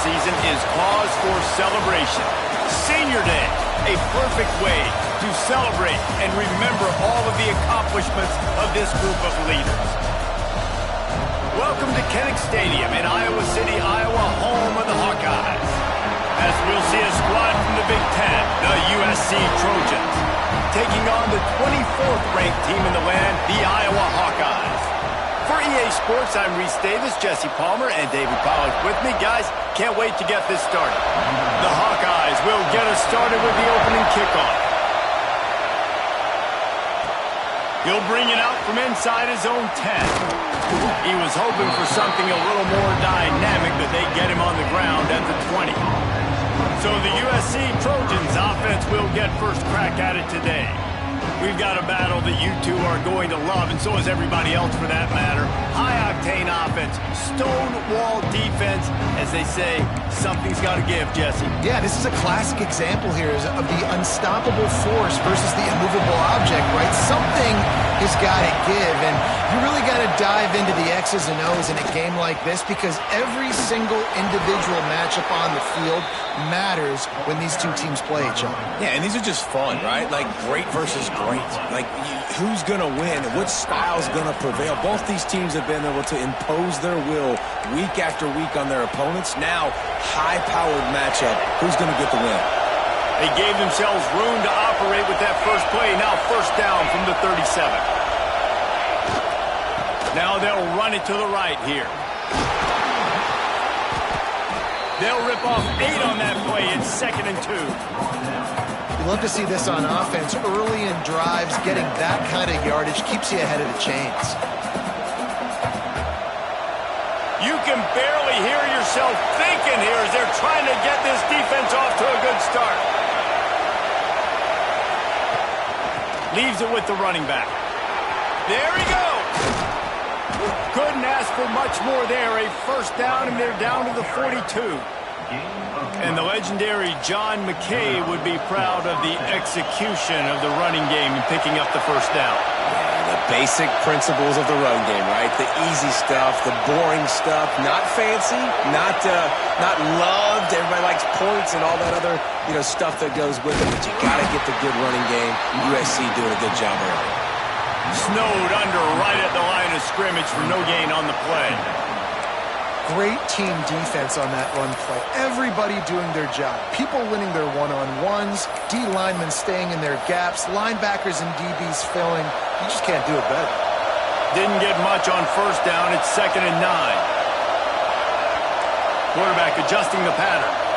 season is cause for celebration. Senior Day, a perfect way to celebrate and remember all of the accomplishments of this group of leaders. Welcome to Kinnick Stadium in Iowa City, Iowa, home of the Hawkeyes. As we'll see a squad from the Big Ten, the USC Trojans, taking on the 24th ranked team in the land, the Iowa Hawkeyes. For EA Sports, I'm Reese Davis, Jesse Palmer, and David Pollack with me. Guys, can't wait to get this started. The Hawkeyes will get us started with the opening kickoff. He'll bring it out from inside his own 10. He was hoping for something a little more dynamic, but they get him on the ground at the 20. So the USC Trojans offense will get first crack at it today. We've got a battle that you two are going to love, and so is everybody else for that matter. High-octane offense, stonewall defense. As they say, something's got to give, Jesse. Yeah, this is a classic example here of the unstoppable force versus the immovable object, right? Something has got to give, and you really got to dive into the X's and O's in a game like this because every single individual matchup on the field matters when these two teams play each other. Yeah, and these are just fun, right? Like great versus great. Like who's going to win and which style's going to prevail. Both these teams have been able to impose their will week after week on their opponents. Now, high-powered matchup. Who's going to get the win? They gave themselves room to operate with that first play. Now first down from the 37. Now they'll run it to the right here. They'll rip off 8 on that play. It's 2nd and 2. You love to see this on offense. Early in drives, getting that kind of yardage keeps you ahead of the chains. You can barely hear yourself thinking here as they're trying to get this defense off to a good start. Leaves it with the running back. There he goes. Couldn't ask for much more there. A first down, and they're down to the 42. And the legendary John McKay would be proud of the execution of the running game and picking up the first down. Yeah, the basic principles of the run game, right? The easy stuff, the boring stuff, not fancy, not loved. Everybody likes points and all that other stuff that goes with it. But you got to get the good running game. USC doing a good job early. Snowed under right at the line of scrimmage for no gain on the play. Great team defense on that run play. Everybody doing their job. People winning their one-on-ones, D linemen staying in their gaps, linebackers and DBs filling. You just can't do it better. Didn't get much on first down. It's 2nd and 9. Quarterback adjusting the pattern.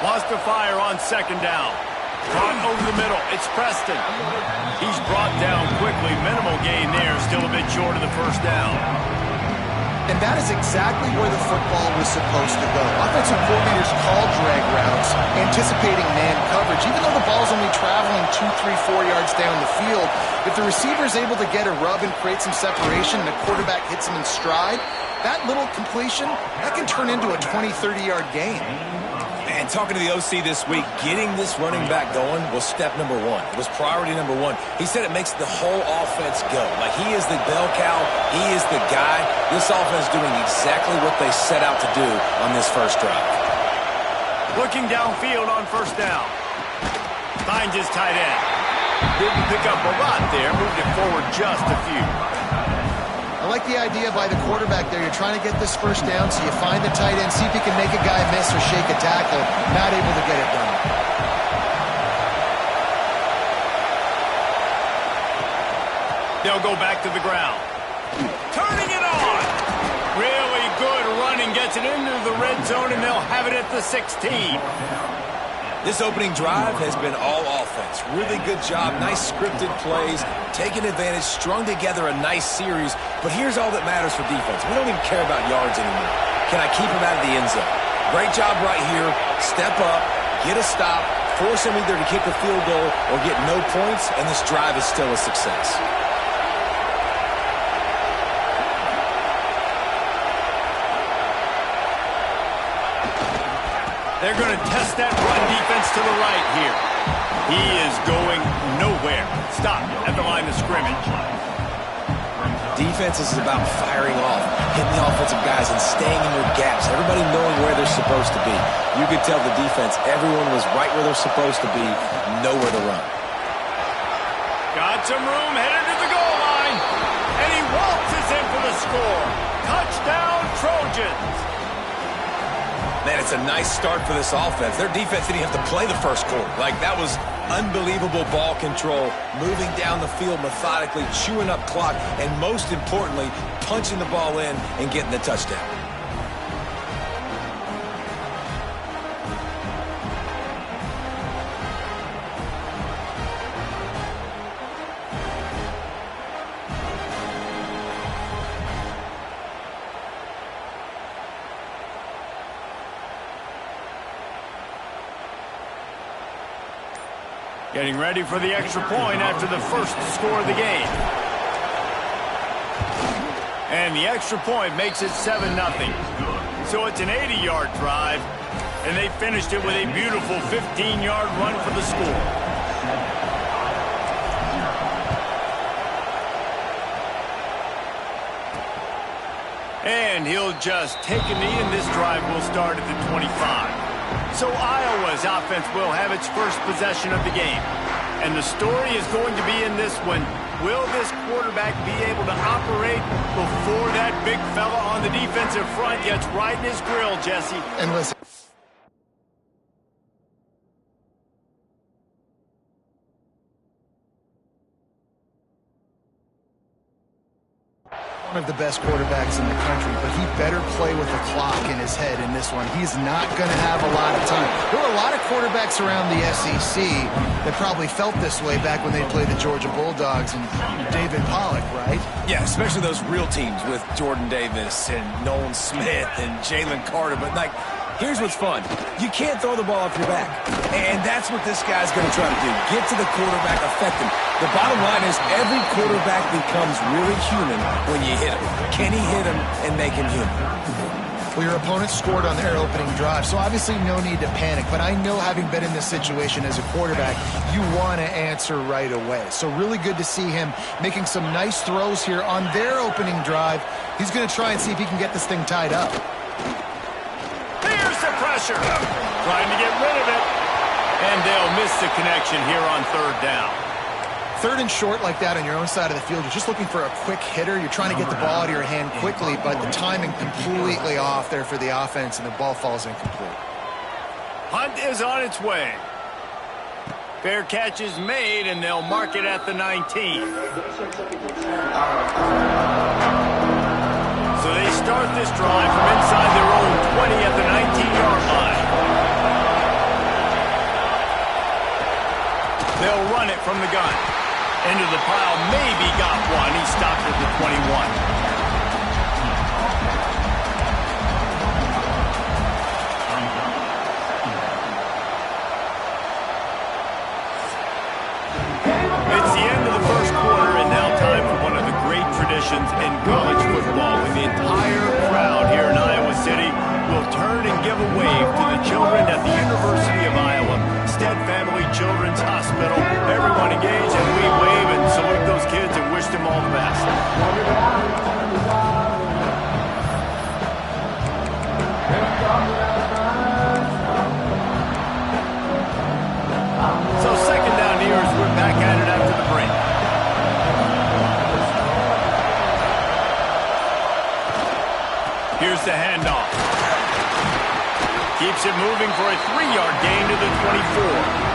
Wants to fire on 2nd down. Brought over the middle. It's Preston. He's brought down quickly. Minimal gain there. Still a bit short of the first down. And that is exactly where the football was supposed to go. Offensive coordinators call drag routes, anticipating man coverage. Even though the ball's only traveling 2, 3, 4 yards down the field, if the receiver is able to get a rub and create some separation and the quarterback hits him in stride, that little completion, that can turn into a 20, 30-yard gain. And talking to the OC this week, getting this running back going was step number 1. It was priority number 1. He said it makes the whole offense go. Like he is the bell cow. He is the guy. This offense doing exactly what they set out to do on this first drive. Looking downfield on first down. Finds his tight end. Didn't pick up a lot there. Moved it forward just a few. I like the idea by the quarterback there. You're trying to get this first down, so you find the tight end, see if you can make a guy miss or shake a tackle. Not able to get it done. They'll go back to the ground. Turning it on. Really good running. Gets it into the red zone, and they'll have it at the 16. This opening drive has been all offense. Really good job. Nice scripted plays. Taking advantage. Strung together a nice series. But here's all that matters for defense. We don't even care about yards anymore. Can I keep him out of the end zone? Great job right here. Step up. Get a stop. Force him either to kick a field goal or get no points. And this drive is still a success. They're going to test that run defense to the right here. He is going nowhere. Stop at the line of scrimmage. Defense is about firing off, hitting the offensive guys, and staying in your gaps. Everybody knowing where they're supposed to be. You could tell the defense, everyone was right where they're supposed to be, nowhere to run. Got some room, headed to the goal line. And he waltzes in for the score. Touchdown, Trojans. Man, it's a nice start for this offense. Their defense didn't have to play the first quarter. Like, that was unbelievable ball control, moving down the field methodically, chewing up clock, and most importantly, punching the ball in and getting the touchdown. Getting ready for the extra point after the first score of the game. And the extra point makes it 7-0. So it's an 80-yard drive, and they finished it with a beautiful 15-yard run for the score. And he'll just take a knee, and this drive will start at the 25. So Iowa's offense will have its first possession of the game. And the story is going to be in this one. Will this quarterback be able to operate before that big fella on the defensive front gets right in his grill, Jesse? And listen. One of the best quarterbacks in the country, but he better play with the clock in his head in this one. He's not going to have a lot of time. There were a lot of quarterbacks around the SEC that probably felt this way back when they played the Georgia Bulldogs and David Pollock, right? Yeah, especially those real teams with Jordan Davis and Nolan Smith and Jalen Carter. But, like, here's what's fun. You can't throw the ball off your back. And that's what this guy's going to try to do. Get to the quarterback, affect him. The bottom line is every quarterback becomes really human when you hit him. Can he hit him and make him human? Well, your opponent scored on their opening drive, so obviously no need to panic. But I know, having been in this situation as a quarterback, you want to answer right away. So really good to see him making some nice throws here on their opening drive. He's going to try and see if he can get this thing tied up. Here's the pressure. Trying to get rid of it. And they'll miss the connection here on third down. Third and short like that on your own side of the field, you're just looking for a quick hitter. You're trying to get the ball out of your hand quickly, but the timing completely off there for the offense, and the ball falls incomplete. Hunt is on its way. Fair catch is made, and they'll mark it at the 19. So they start this drive from inside their own 20 at the 19-yard line. They'll run it from the gun. Into the pile, maybe got one. He stopped at the 21. It's the end of the first quarter, and now time for one of the great traditions in college football. When the entire crowd here in Iowa City will turn and give a wave to the children at the University of Iowa, Stead Family Children's Hospital. Everyone engage, and we wave and salute those kids and wish them all the best. So second down here as we're back at it after the break. Here's the handoff. Keeps it moving for a 3-yard gain to the 24.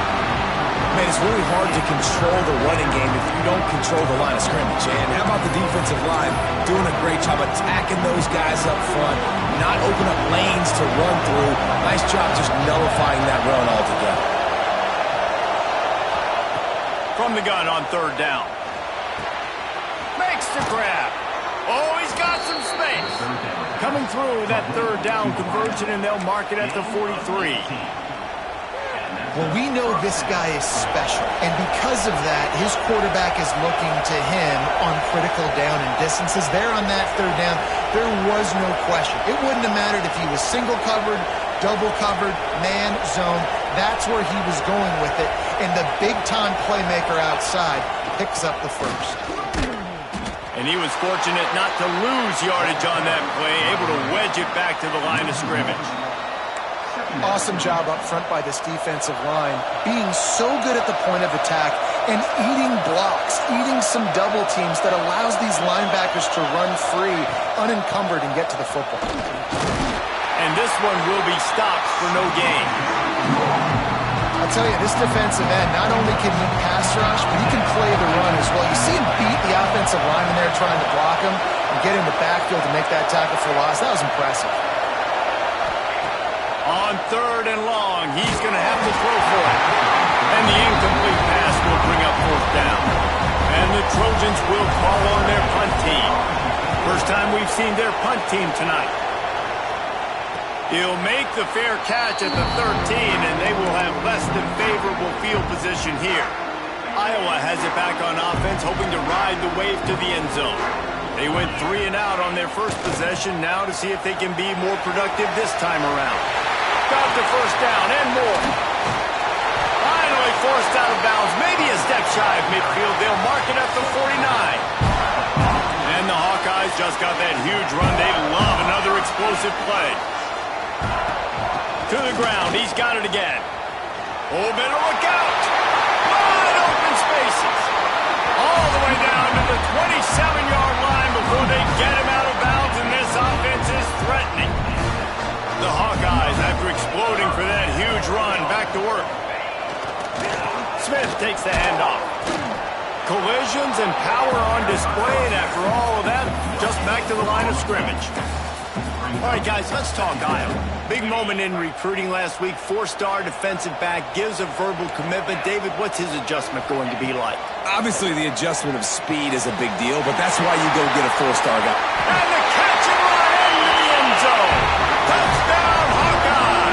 Man, it's really hard to control the running game if you don't control the line of scrimmage. And how about the defensive line doing a great job attacking those guys up front, not open up lanes to run through. Nice job just nullifying that run altogether. From the gun on third down. Makes the grab. Oh, he's got some space. Coming through that third down conversion, and they'll mark it at the 43. Well, we know this guy is special, and because of that, his quarterback is looking to him on critical down and distances. There on that third down, there was no question. It wouldn't have mattered if he was single covered, double covered, man, zone. That's where he was going with it, and the big-time playmaker outside picks up the first. And he was fortunate not to lose yardage on that play, able to wedge it back to the line of scrimmage. Awesome job up front by this defensive line, being so good at the point of attack and eating blocks, eating some double teams that allows these linebackers to run free, unencumbered, and get to the football. And this one will be stopped for no gain. I'll tell you, this defensive end, not only can he pass rush, but he can play the run as well. You see him beat the offensive lineman there trying to block him and get in the backfield to make that tackle for loss. That was impressive. On 3rd and long, he's going to have to throw for it. And the incomplete pass will bring up 4th down. And the Trojans will call on their punt team. First time we've seen their punt team tonight. He'll make the fair catch at the 13, and they will have less than favorable field position here. Iowa has it back on offense, hoping to ride the wave to the end zone. They went 3 and out on their first possession, now to see if they can be more productive this time around. Got the first down and more. Finally forced out of bounds, maybe a step shy of midfield. They'll mark it at the 49. And the Hawkeyes just got that huge run. They love another explosive play. To the ground, he's got it again. Oh, better look out. Wide open spaces. All the way down to the 27-yard line before they get him out of bounds, and this offense is threatening. The Hawkeyes, after exploding for that huge run, back to work. Smith takes the handoff. Collisions and power on display, and after all of that, just back to the line of scrimmage. All right, guys, let's talk Iowa. Big moment in recruiting last week. 4-star defensive back gives a verbal commitment. David, what's his adjustment going to be like? Obviously, the adjustment of speed is a big deal, but that's why you go get a 4-star guy. And the catch and run into the end zone. Touchdown, Hawkeye!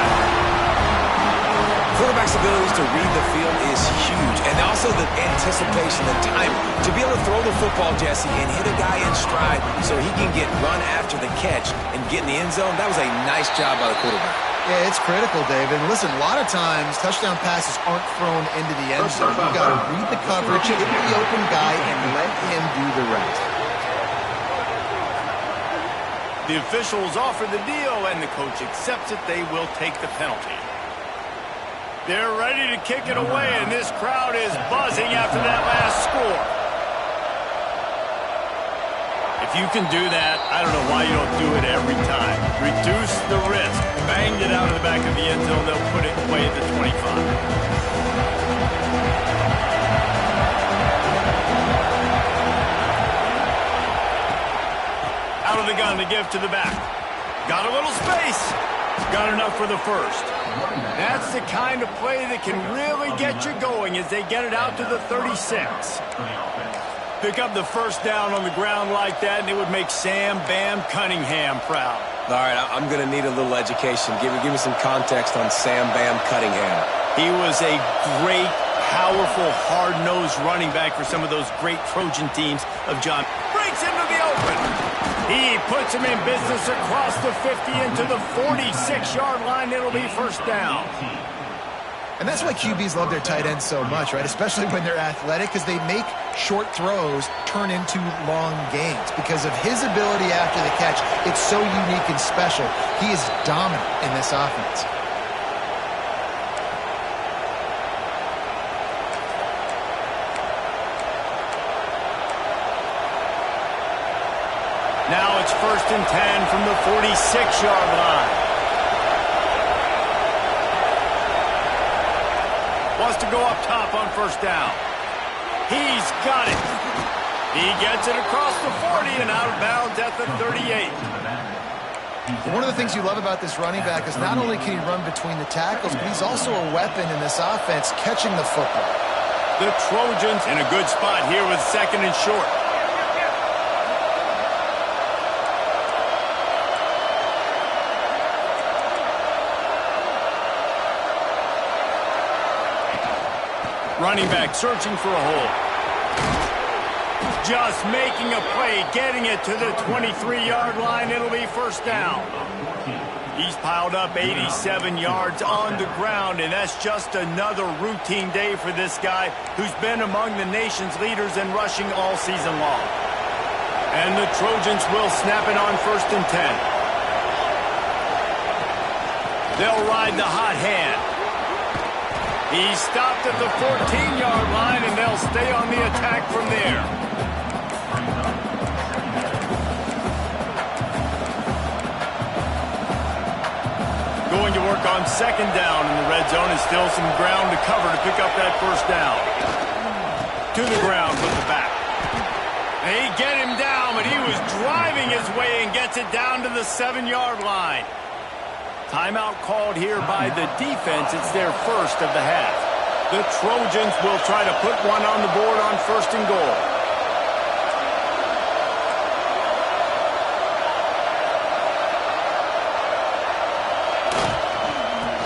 Quarterback's abilities to read the field is huge, and also the anticipation, the timing. To be able to throw the football, Jesse, and hit a guy in stride so he can get run after the catch and get in the end zone, that was a nice job by the quarterback. Yeah, it's critical, David. Listen, a lot of times touchdown passes aren't thrown into the end zone. You've got to read the coverage, hit the open guy, and let him do the rest. The officials offer the deal, and the coach accepts it. They will take the penalty. They're ready to kick it away, and this crowd is buzzing after that last score. If you can do that, I don't know why you don't do it every time. Reduce the risk. Banged it out of the back of the end zone. They'll put it away at the 25. Out of the gun to give to the back. Got a little space. Got enough for the first. That's the kind of play that can really get you going as they get it out to the 36. Pick up the first down on the ground like that, and it would make Sam Bam Cunningham proud. All right, I'm going to need a little education. Give me some context on Sam Bam Cunningham. He was a great, powerful, hard-nosed running back for some of those great Trojan teams of John. Breaks into the open. He puts him in business across the 50 into the 46-yard line. It'll be first down. And that's why QBs love their tight ends so much, right? Especially when they're athletic, because they make short throws turn into long gains. Because of his ability after the catch, it's so unique and special. He is dominant in this offense. Now it's 1st and 10 from the 46-yard line. Wants to go up top on first down. He's got it. He gets it across the 40 and out of bounds at the 38. One of the things you love about this running back is not only can he run between the tackles, but he's also a weapon in this offense catching the football. The Trojans in a good spot here with 2nd and short. Running back searching for a hole. Just making a play, getting it to the 23-yard line. It'll be first down. He's piled up 87 yards on the ground, and that's just another routine day for this guy who's been among the nation's leaders in rushing all season long. And the Trojans will snap it on 1st and 10. They'll ride the hot hand. He's stopped at the 14-yard line, and they'll stay on the attack from there. Going to work on 2nd down in the red zone, and still some ground to cover to pick up that first down. To the ground with the back. They get him down, but he was driving his way and gets it down to the 7-yard line. Timeout called here by the defense. It's their first of the half. The Trojans will try to put one on the board on 1st and goal.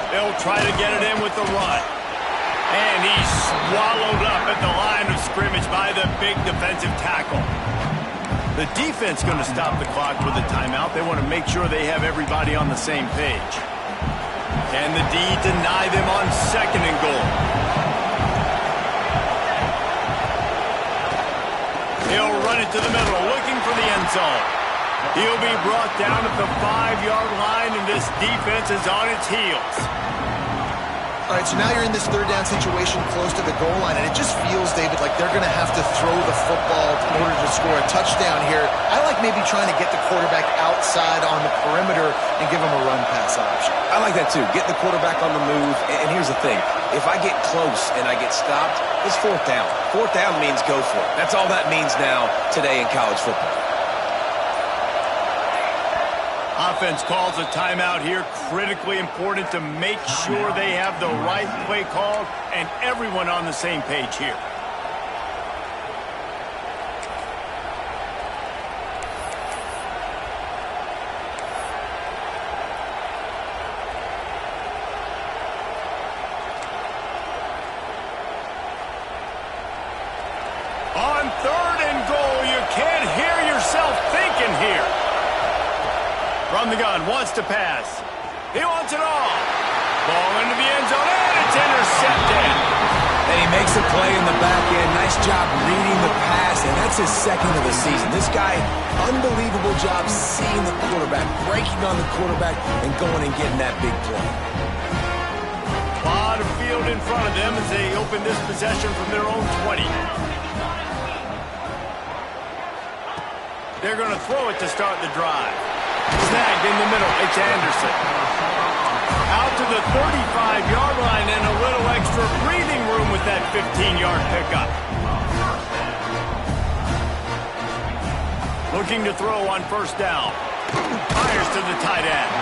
They'll try to get it in with the run. And he's swallowed up at the line of scrimmage by the big defensive tackle. The defense going to stop the clock with a timeout. They want to make sure they have everybody on the same page. Can the D deny them on 2nd and goal? He'll run it to the middle, looking for the end zone. He'll be brought down at the 5-yard line, and this defense is on its heels. All right, so now you're in this 3rd down situation close to the goal line, and it just feels, David, like they're going to have to throw the football in order to score a touchdown here. I like maybe trying to get the quarterback outside on the perimeter and give him a run-pass option. I like that, too. Get the quarterback on the move. And here's the thing. If I get close and I get stopped, it's 4th down. 4th down means go for it. That's all that means now today in college football. Offense calls a timeout here. Critically important to make sure they have the right play called and everyone on the same page here. On 3rd and goal, you can't hear yourself thinking here. From the gun, wants to pass. He wants it all. Ball into the end zone, and it's intercepted. And he makes a play in the back end. Nice job reading the pass, and that's his 2nd of the season. This guy, unbelievable job seeing the quarterback, breaking on the quarterback, and going and getting that big play. A lot of field in front of them as they open this possession from their own 20. They're going to throw it to start the drive. Snagged in the middle. It's Anderson. Out to the 35-yard line and a little extra breathing room with that 15-yard pickup. Looking to throw on 1st down. Fires to the tight end.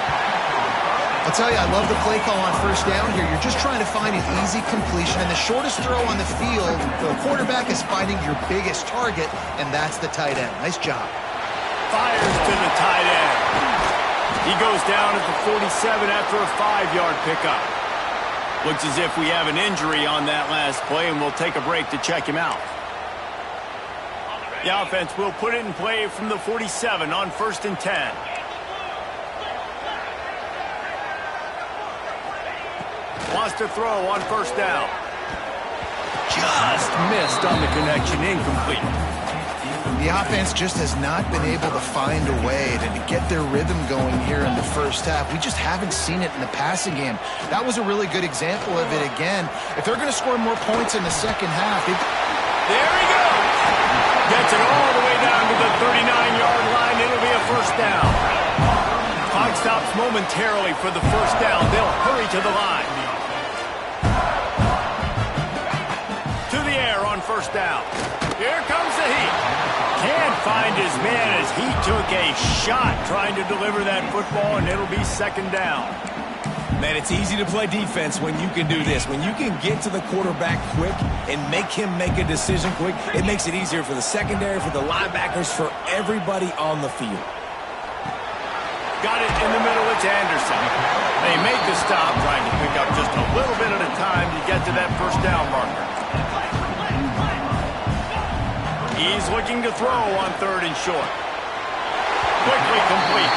I'll tell you, I love the play call on 1st down here. You're just trying to find an easy completion, and the shortest throw on the field, the quarterback is finding your biggest target, and that's the tight end. Nice job. Fires to the tight end. He goes down at the 47 after a 5-yard pickup. Looks as if we have an injury on that last play, and we'll take a break to check him out. The offense will put it in play from the 47 on 1st and 10. Wants to throw on 1st down. Just missed on the connection, incomplete. The offense just has not been able to find a way to get their rhythm going here in the 1st half. We just haven't seen it in the passing game. That was a really good example of it again. If they're going to score more points in the 2nd half. There he goes. Gets it all the way down to the 39-yard line. It'll be a 1st down. Clock stops momentarily for the 1st down. They'll hurry to the line. To the air on 1st down. Here comes the heat. Can't find his man as he took a shot trying to deliver that football, and it'll be 2nd down. Man, it's easy to play defense when you can do this. When you can get to the quarterback quick and make him make a decision quick, it makes it easier for the secondary, for the linebackers, for everybody on the field. Got it in the middle. It's Anderson. They make the stop, trying to pick up just a little bit at a time to get to that 1st down marker. He's looking to throw on 3rd and short. Quickly complete.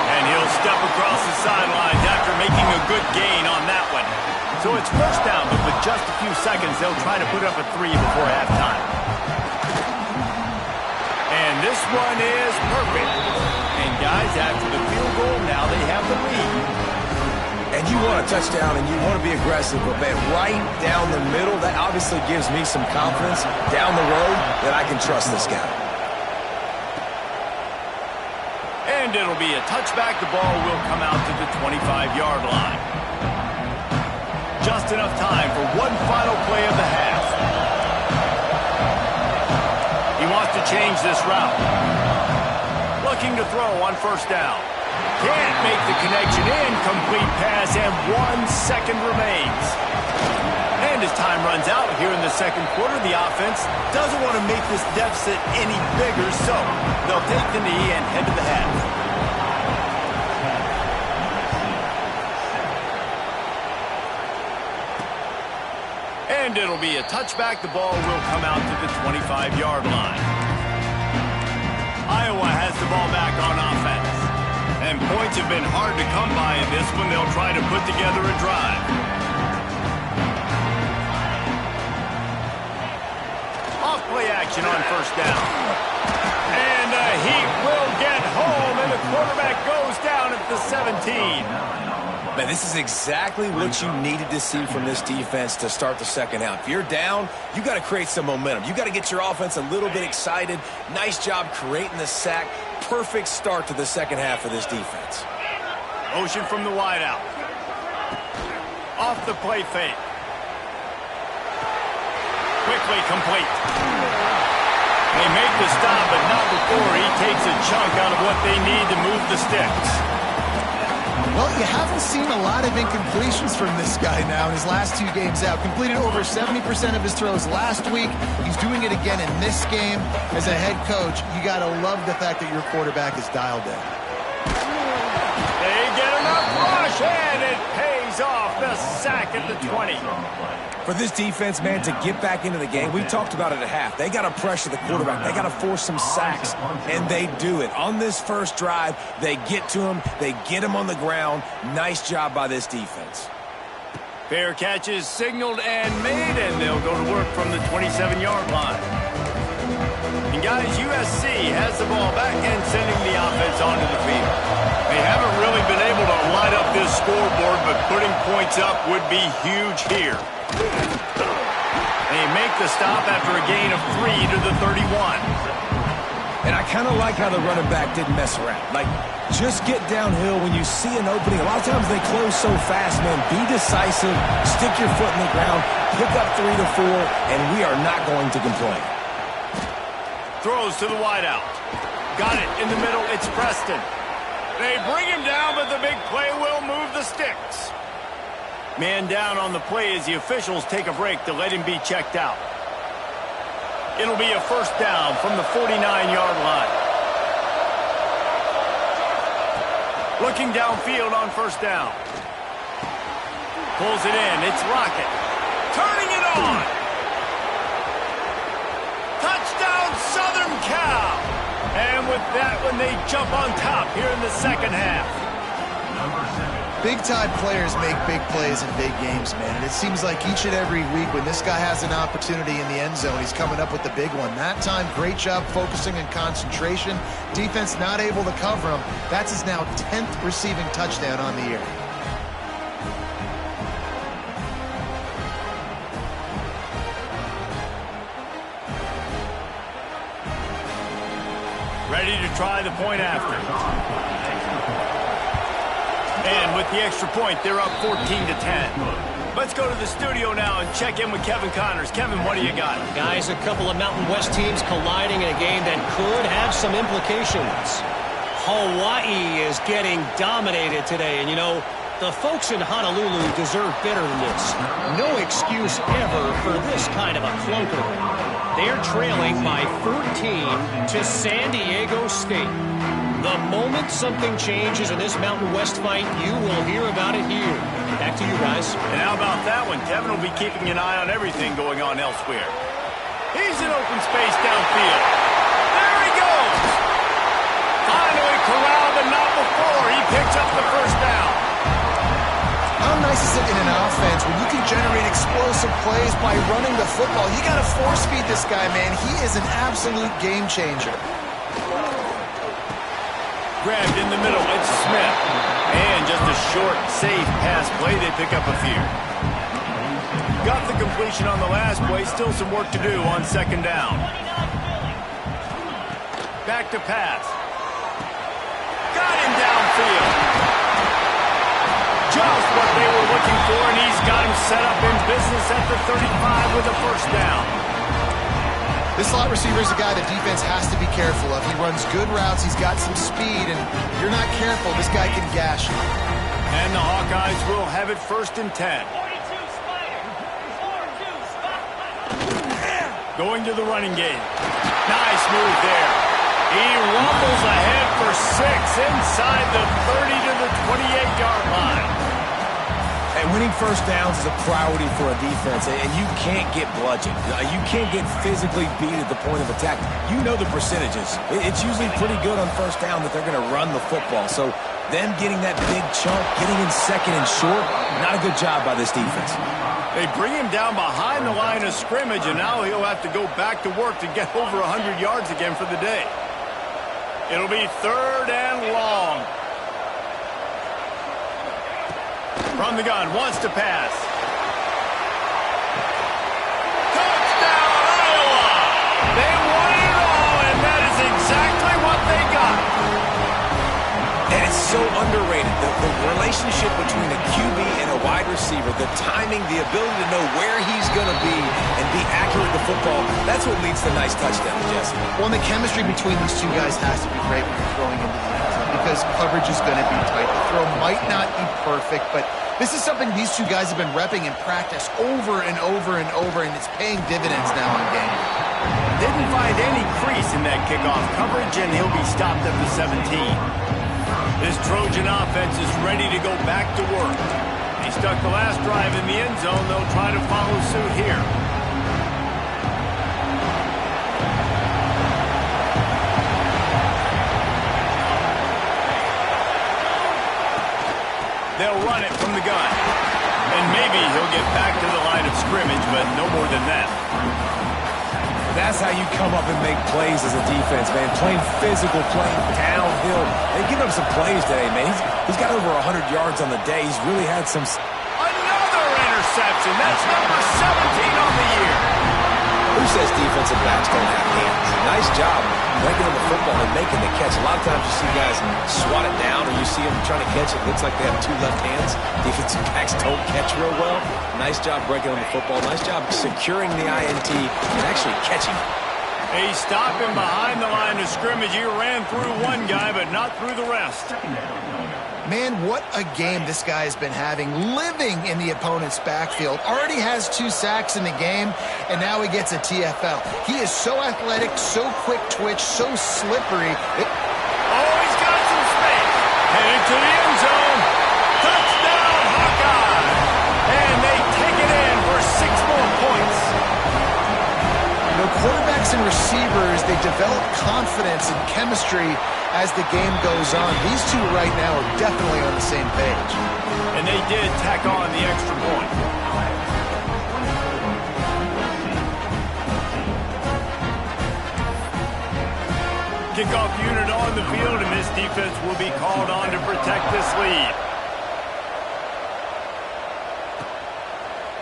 And he'll step across the sidelines after making a good gain on that one. So it's first down, but with just a few seconds, they'll try to put up a 3 before halftime. And this one is perfect. And guys, after the field goal, now they have the lead. And you want a touchdown and you want to be aggressive, but man, right down the middle, that obviously gives me some confidence down the road that I can trust this guy. And it'll be a touchback. The ball will come out to the 25-yard line. Just enough time for one final play of the half. He wants to change this route. Looking to throw on 1st down. Can't make the connection. Incomplete pass, and 1 second remains. And as time runs out here in the 2nd quarter, the offense doesn't want to make this deficit any bigger, so they'll take the knee and head to the half. And it'll be a touchback. The ball will come out to the 25-yard line. Iowa has the ball back on offense. And points have been hard to come by in this one. They'll try to put together a drive. Off-play action on 1st down. And he will get home, and the quarterback goes down at the 17. Man, this is exactly what you needed to see from this defense to start the 2nd half. If you're down, you got to create some momentum. You got to get your offense a little bit excited. Nice job creating the sack. Perfect start to the 2nd half of this defense. Motion from the wideout. Off the play fake. Quickly complete. They make the stop, but not before he takes a chunk out of what they need to move the sticks. Well, you haven't seen a lot of incompletions from this guy now in his last 2 games out. Completed over 70% of his throws last week. He's doing it again in this game. As a head coach, you got to love the fact that your quarterback is dialed in. They get enough rush, and it pays off. The sack at the 20. For this defense, man, to get back into the game, we talked about it at half. They got to pressure the quarterback. They got to force some sacks, and they do it. On this first drive, they get to him. They get him on the ground. Nice job by this defense. Fair catch is signaled and made, and they'll go to work from the 27-yard line. And guys, USC has the ball back and sending the offense onto the field. They haven't really been able to light up this scoreboard, but putting points up would be huge here. They make the stop after a gain of 3 to the 31. And I kind of like how the running back didn't mess around. Like, just get downhill when you see an opening. A lot of times they close so fast, man. Be decisive, stick your foot in the ground, pick up 3 to 4, and we are not going to complain. Throws to the wideout. Got it in the middle. It's Preston. They bring him down, but the big play will move the sticks. Man down on the play as the officials take a break to let him be checked out. It'll be a 1st down from the 49-yard line. Looking downfield on 1st down. Pulls it in. It's Lockett. Turning it on. Touchdown, Southern Cal. And with that one, they jump on top here in the 2nd half. Big-time players make big plays in big games, man. And it seems like each and every week when this guy has an opportunity in the end zone, he's coming up with the big one. That time, great job focusing and concentration. Defense not able to cover him. That's his now 10th receiving touchdown on the year. Ready to try the point after. And with the extra point, they're up 14 to 10. Let's go to the studio now and check in with Kevin Connors. Kevin, what do you got? Guys, a couple of Mountain West teams colliding in a game that could have some implications. Hawaii is getting dominated today, and you know, the folks in Honolulu deserve better than this. No excuse ever for this kind of a clunker. They're trailing by 14 to San Diego State. The moment something changes in this Mountain West fight, you will hear about it here. Back to you guys. And how about that one? Kevin will be keeping an eye on everything going on elsewhere. He's in open space downfield. There he goes. Finally corralled, but not before. He picks up the first down. How nice is it in an offense when you can generate explosive plays by running the football? You got to force feed this guy, man. He is an absolute game changer. Grabbed in the middle, it's Smith. And just a short, safe pass play, they pick up a few. Got the completion on the last play, still some work to do on second down. Back to pass. Got him downfield. Just what they were looking for, and he's got him set up in business at the 35 with a first down. This slot receiver is a guy the defense has to be careful of. He runs good routes, he's got some speed, and if you're not careful, this guy can gash you. And the Hawkeyes will have it 1st and 10. Going to the running game. Nice move there. He rumbles ahead for 6 inside the 30 to the 28-yard line. And winning first downs is a priority for a defense, and you can't get bludgeoned. You can't get physically beat at the point of attack. You know the percentages. It's usually pretty good on first down that they're going to run the football. So them getting that big chunk, getting in second and short, not a good job by this defense. They bring him down behind the line of scrimmage, and now he'll have to go back to work to get over 100 yards again for the day. It'll be 3rd and long. From the gun, wants to pass. Touchdown, Iowa! They won it all, and that is exactly what they got. And it's so underrated. The relationship between a QB and a wide receiver, the timing, the ability to know where he's going to be and be accurate with the football, that's what leads to nice touchdowns, Jesse. Well, and the chemistry between these two guys has to be great when you're throwing into the end zone because coverage is going to be tight. The throw might not be perfect, but this is something these two guys have been repping in practice over and over and over, and it's paying dividends now in game. Didn't find any crease in that kickoff coverage, and he'll be stopped at the 17. This Trojan offense is ready to go back to work. They stuck the last drive in the end zone. They'll try to follow suit here. They'll run it from the gun. And maybe he'll get back to the line of scrimmage, but no more than that. That's how you come up and make plays as a defense, man. Playing physical, playing downhill. They've given up some plays today, man. He's got over 100 yards on the day. He's really had some... Another interception. That's number 17 on the year. Who says defensive backs don't have hands? Nice job breaking on the football and making the catch. A lot of times you see guys swat it down or you see them trying to catch it. Looks like they have 2 left hands. Defensive backs don't catch real well. Nice job breaking on the football. Nice job securing the INT and actually catching it. They stop him behind the line of scrimmage. He ran through one guy, but not through the rest. Man, what a game this guy has been having, living in the opponent's backfield. Already has 2 sacks in the game, and now he gets a TFL. He is so athletic, so quick twitch, so slippery. Oh, he's got some space. Headed to the end zone. Touchdown, Hawkeye. And they take it in for 6 more points. You know, quarterbacks and receivers, they develop confidence and chemistry as the game goes on. These two right now are definitely on the same page. And they did tack on the extra point. Kickoff unit on the field, and this defense will be called on to protect this lead.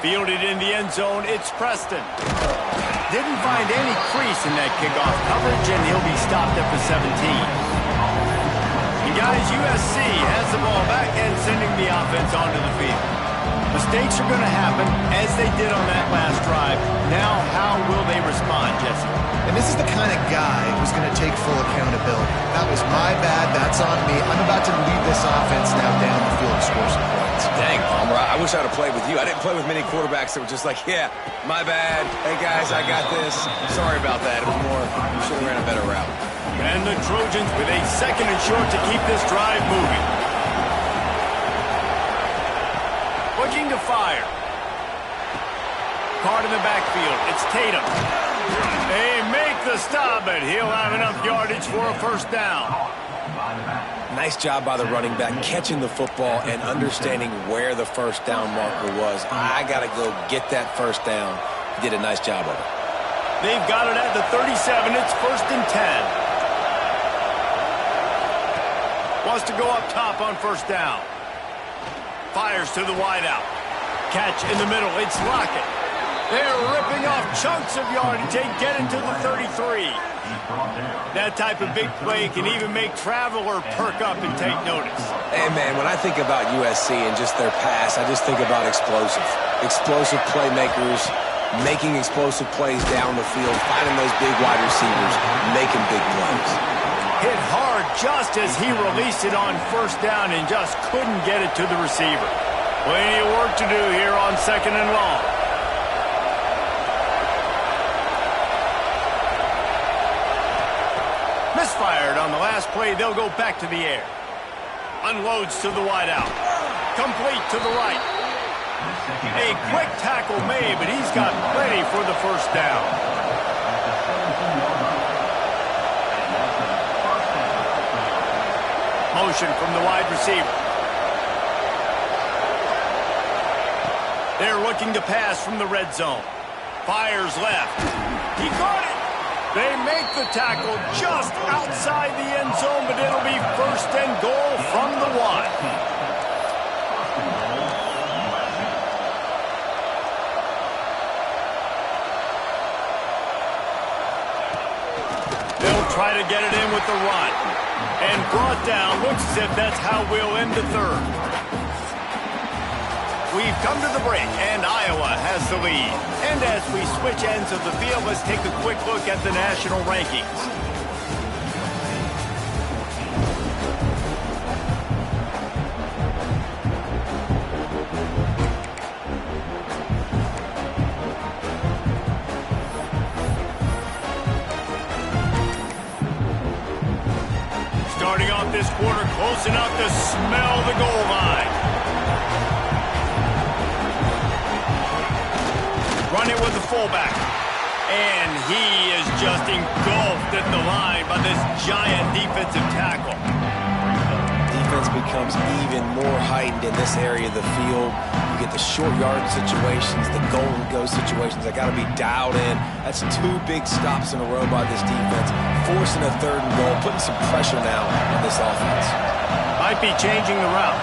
Fielded in the end zone, it's Preston. Didn't find any crease in that kickoff coverage, and he'll be stopped at the 17. Guys, USC has the ball back and sending the offense onto the field. Mistakes are going to happen, as they did on that last drive. Now, how will they respond, Jesse? And this is the kind of guy who's going to take full accountability. That was my bad. That's on me. I'm about to lead this offense now down the field and score some points. Dang, Palmer, I wish I'd have played with you. I didn't play with many quarterbacks that were just like, yeah, my bad. Hey, guys, I got this. Sorry about that. It was more, you should have ran a better route. And the Trojans with a second and short to keep this drive moving. Looking to fire. Card in the backfield. It's Tatum. They make the stop, but he'll have enough yardage for a first down. Nice job by the running back catching the football and understanding where the first down marker was. I got to go get that first down. He did a nice job of it. They've got it at the 37. It's 1st and 10. Wants to go up top on first down. Fires to the wideout. Catch in the middle. It's Lockett. They're ripping off chunks of yardage. They get into the 33. That type of big play can even make Traveler perk up and take notice. Hey, man, when I think about USC and just their pass, I just think about explosive. Explosive playmakers, making explosive plays down the field, finding those big wide receivers, making big plays. Hit hard just as he released it on first down and just couldn't get it to the receiver. Plenty of work to do here on 2nd and long. Misfired on the last play. They'll go back to the air. Unloads to the wideout. Complete to the right. A quick tackle made, but he's got plenty for the first down. Motion from the wide receiver. They're looking to pass from the red zone. Fires left. He caught it. They make the tackle just outside the end zone, but it'll be 1st and goal from the 1. They'll try to get it in with the run. And brought down. Looks as if that's how we'll end the 3rd. We've come to the break, and Iowa has the lead. And as we switch ends of the field, let's take a quick look at the national rankings. Starting off this quarter, close enough to smell the goal line. Run it with the fullback. And he is just engulfed at the line by this giant defensive tackle. Defense becomes even more heightened in this area of the field. You get the short yard situations, the goal and go situations. They got to be dialed in. That's 2 big stops in a row by this defense. Forcing a 3rd and goal, putting some pressure now on this offense. Might be changing the route.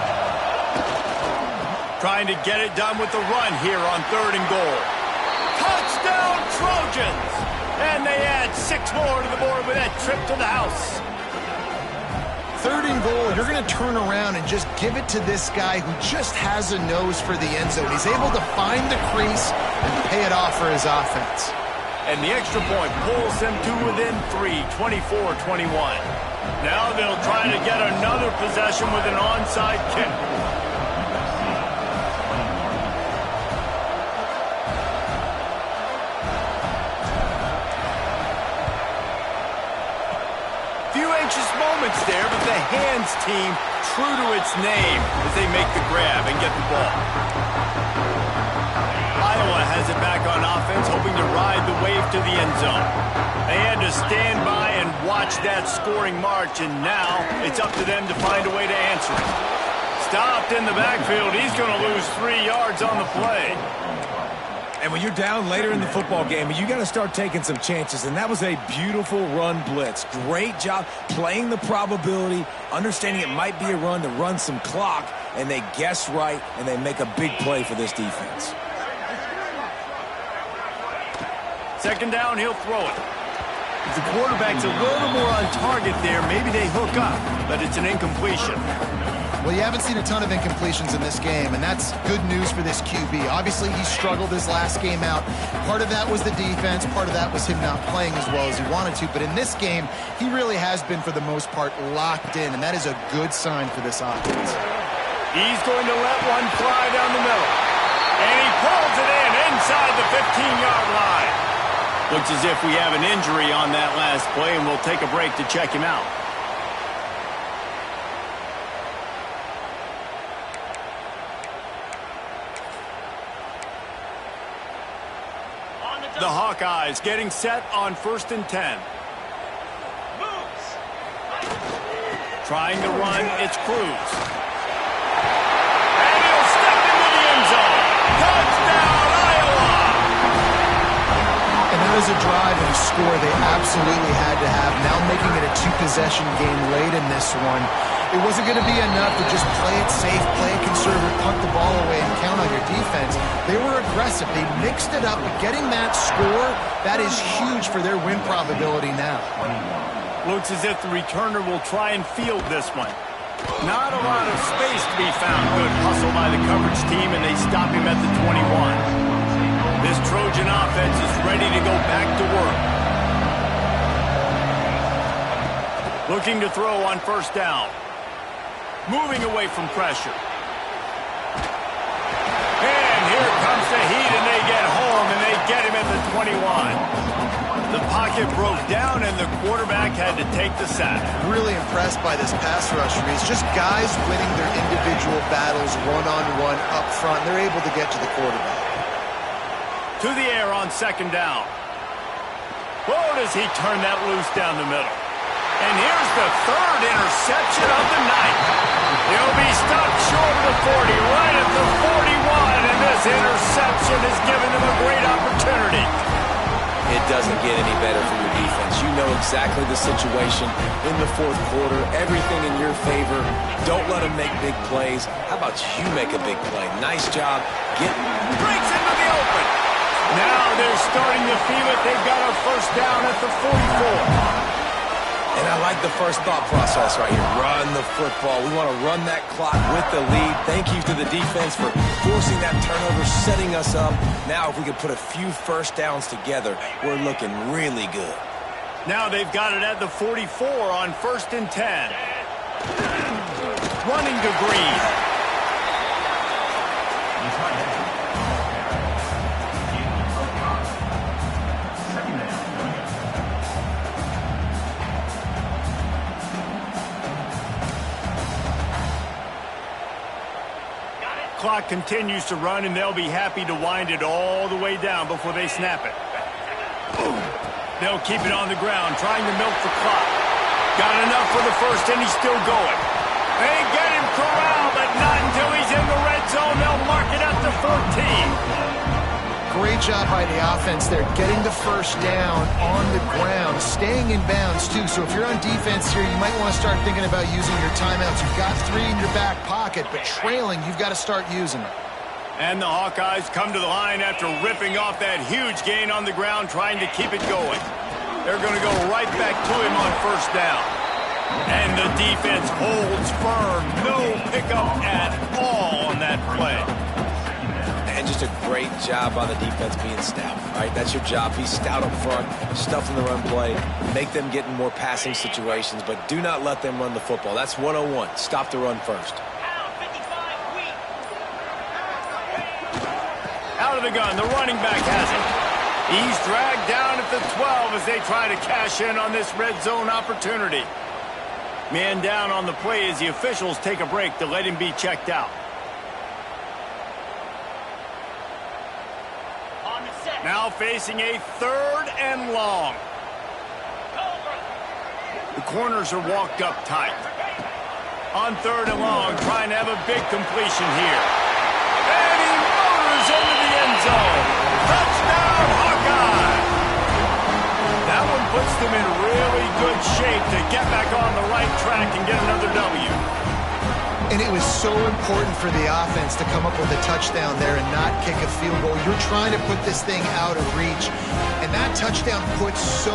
Trying to get it done with the run here on 3rd and goal. Touchdown Trojans! And they add 6 more to the board with that trip to the house. 3rd and goal, you're going to turn around and just give it to this guy who just has a nose for the end zone. He's able to find the crease and pay it off for his offense. And the extra point pulls them to within 3, 24-21. Now they'll try to get another possession with an onside kick. Moments there, but the hands team true to its name as they make the grab and get the ball. Iowa has it back on offense, hoping to ride the wave to the end zone. They had to stand by and watch that scoring march, and now it's up to them to find a way to answer it. Stopped in the backfield. He's going to lose 3 yards on the play. And when you're down later in the football game, you got to start taking some chances. And that was a beautiful run blitz. Great job playing the probability, understanding it might be a run to run some clock, and they guess right, and they make a big play for this defense. 2nd down, he'll throw it. If the quarterback's a little more on target there, maybe they hook up, but it's an incompletion. Well, you haven't seen a ton of incompletions in this game, and that's good news for this QB. Obviously, he struggled his last game out. Part of that was the defense. Part of that was him not playing as well as he wanted to. But in this game, he really has been, for the most part, locked in, and that is a good sign for this offense. He's going to let one fly down the middle. And he pulls it in inside the 15-yard line. Looks as if we have an injury on that last play, and we'll take a break to check him out. The Hawkeyes getting set on 1st and 10. Trying to run, it's Cruz. And he'll step into the end zone. Touchdown, Iowa! And that is a drive and a score they absolutely had to have. Now making it a two-possession game late in this one. It wasn't going to be enough to just play it safe, play it conservative, punt the ball away, and count on your defense. They were aggressive. They mixed it up, but getting that score, that is huge for their win probability now. Looks as if the returner will try and field this one. Not a lot of space to be found. Good hustle by the coverage team, and they stop him at the 21. This Trojan offense is ready to go back to work. Looking to throw on 1st down. Moving away from pressure. And here comes the heat, and they get home, and they get him at the 21. The pocket broke down, and the quarterback had to take the sack. Really impressed by this pass rush for me. It's just guys winning their individual battles one-on-one up front. They're able to get to the quarterback. To the air on 2nd down. Oh, does he turn that loose down the middle. And here's the 3rd interception of the night. He'll be stopped short of the 40, right at the 41, and this interception has given them a great opportunity. It doesn't get any better for your defense. You know exactly the situation in the 4th quarter. Everything in your favor. Don't let them make big plays. How about you make a big play? Nice job. Breaks into the open. Now they're starting to feel it. They've got a 1st down at the 44. And I like the first thought process right here. Run the football. We want to run that clock with the lead. Thank you to the defense for forcing that turnover, setting us up. Now if we can put a few 1st downs together, we're looking really good. Now they've got it at the 44 on 1st and 10. Running to Green. Clock continues to run, and they'll be happy to wind it all the way down before they snap it. They'll keep it on the ground, trying to milk the clock. Got enough for the 1st, and he's still going. They get him corralled, but not until he's in the red zone. They'll mark it at the 14. Great job by the offense there, getting the 1st down on the ground, staying in bounds too. So if you're on defense here, you might want to start thinking about using your timeouts. You've got 3 in your back pocket, but trailing, you've got to start using them. And the Hawkeyes come to the line after ripping off that huge gain on the ground, trying to keep it going. They're going to go right back to him on 1st down. And the defense holds firm. No pickup at all on that play. And just a great job by the defense being stout, right? That's your job. Be stout up front, stuff in the run play, make them get in more passing situations, but do not let them run the football. That's 101. Stop the run first. Out of the gun, the running back has it. He's dragged down at the 12 as they try to cash in on this red zone opportunity. Man down on the play as the officials take a break to let him be checked out. Now facing a 3rd and long. The corners are walked up tight. On 3rd and long, trying to have a big completion here. And he motors into the end zone. Touchdown, Hawkeye! That one puts them in really good shape to get back on the right track and get another W. And it was so important for the offense to come up with a touchdown there and not kick a field goal. You're trying to put this thing out of reach. And that touchdown puts so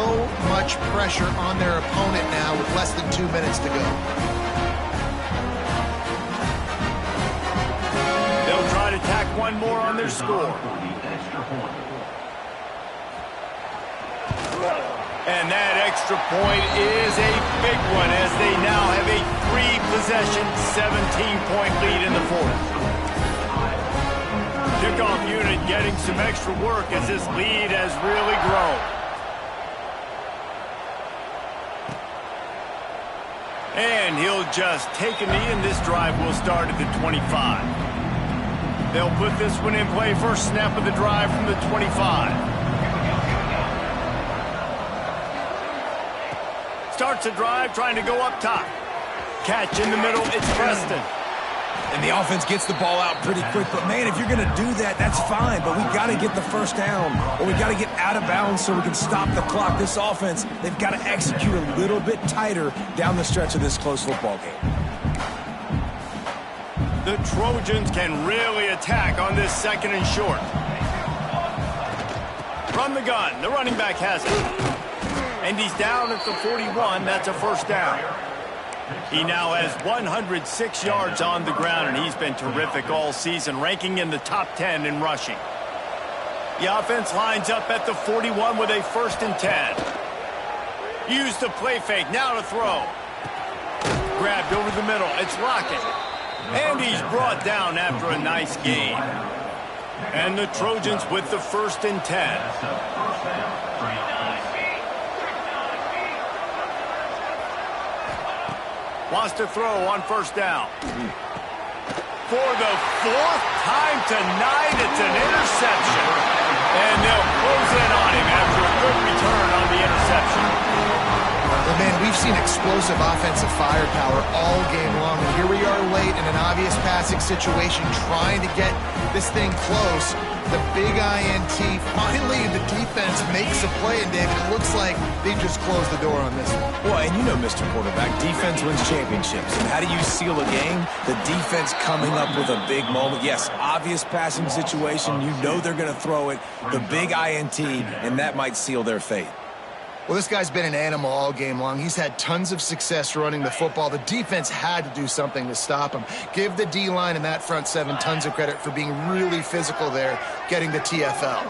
much pressure on their opponent now with less than 2 minutes to go. They'll try to tack one more on their score. And that extra point is a big one as they now have a 3-possession, 17-point lead in the 4th. Kickoff unit getting some extra work as this lead has really grown. And he'll just take a knee, and this drive will start at the 25. They'll put this one in play. First snap of the drive from the 25. Starts a drive trying to go up top. Catch in the middle, it's Preston. And the offense gets the ball out pretty quick. But, man, if you're going to do that, that's fine. But we got to get the first down, or we got to get out of bounds so we can stop the clock. This offense, they've got to execute a little bit tighter down the stretch of this close football game. The Trojans can really attack on this second and short. From the gun, the running back has it. And he's down at the 41. That's a first down. He now has 106 yards on the ground, and he's been terrific all season, ranking in the top 10 in rushing. The offense lines up at the 41 with a 1st and 10. Use the play fake, now to throw. Grabbed over the middle, it's Lockett. And he's brought down after a nice gain. And the Trojans with the 1st and 10. Wants to throw on 1st down. For the 4th time tonight, it's an interception. And they'll close in on him after a good return on the interception. Well, man, we've seen explosive offensive firepower all game long, and here we are late in an obvious passing situation trying to get this thing close. The big INT, finally the defense makes a play, and David, it looks like they just closed the door on this one. Well, and you know, Mr. Quarterback, defense wins championships. And how do you seal a game? The defense coming up with a big moment. Yes, obvious passing situation. You know they're going to throw it. The big INT, and that might seal their fate. Well, this guy's been an animal all game long. He's had tons of success running the football. The defense had to do something to stop him. Give the D-line and that front seven tons of credit for being really physical there, getting the TFL.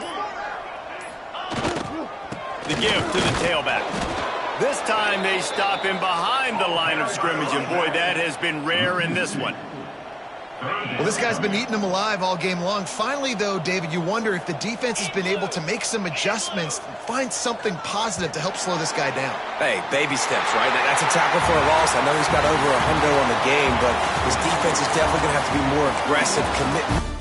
The give to the tailback. This time they stop him behind the line of scrimmage, and boy, that has been rare in this one. Well, this guy's been eating them alive all game long. Finally, though, David, you wonder if the defense has been able to make some adjustments, find something positive to help slow this guy down. Hey, baby steps, right? That's a tackle for a loss. I know he's got over 100 on the game, but his defense is definitely going to have to be more aggressive, commitment.